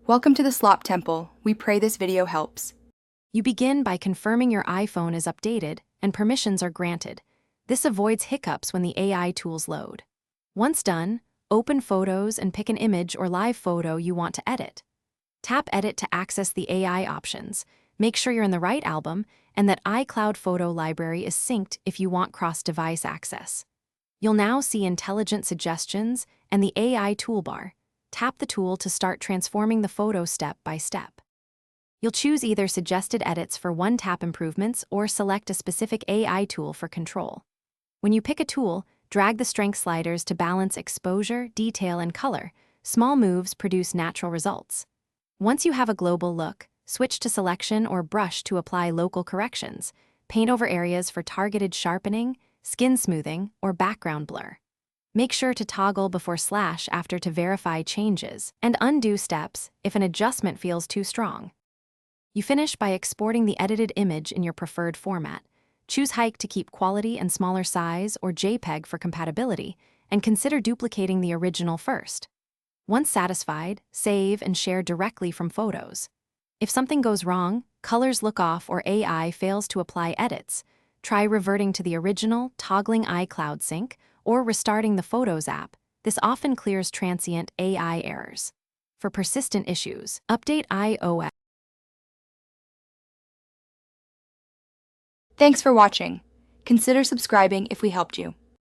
Welcome to the Slop Temple. We pray this video helps. You begin by confirming your iPhone is updated and permissions are granted. This avoids hiccups when the AI tools load. Once done, open Photos and pick an image or live photo you want to edit. Tap Edit to access the AI options. Make sure you're in the right album and that iCloud photo library is synced if you want cross-device access. You'll now see intelligent suggestions and the AI toolbar. Tap the tool to start transforming the photo step by step. You'll choose either suggested edits for one-tap improvements or select a specific AI tool for control. When you pick a tool, drag the strength sliders to balance exposure, detail, and color. Small moves produce natural results. Once you have a global look, switch to selection or brush to apply local corrections. Paint over areas for targeted sharpening, skin smoothing, or background blur. Make sure to toggle before slash after to verify changes, and undo steps if an adjustment feels too strong. You finish by exporting the edited image in your preferred format. Choose Hike to keep quality and smaller size or JPEG for compatibility, and consider duplicating the original first. Once satisfied, save and share directly from Photos. If something goes wrong, colors look off or AI fails to apply edits, try reverting to the original, toggling iCloud sync, or restarting the Photos app. This often clears transient AI errors. For persistent issues, update iOS. Thanks for watching. Consider subscribing if we helped you.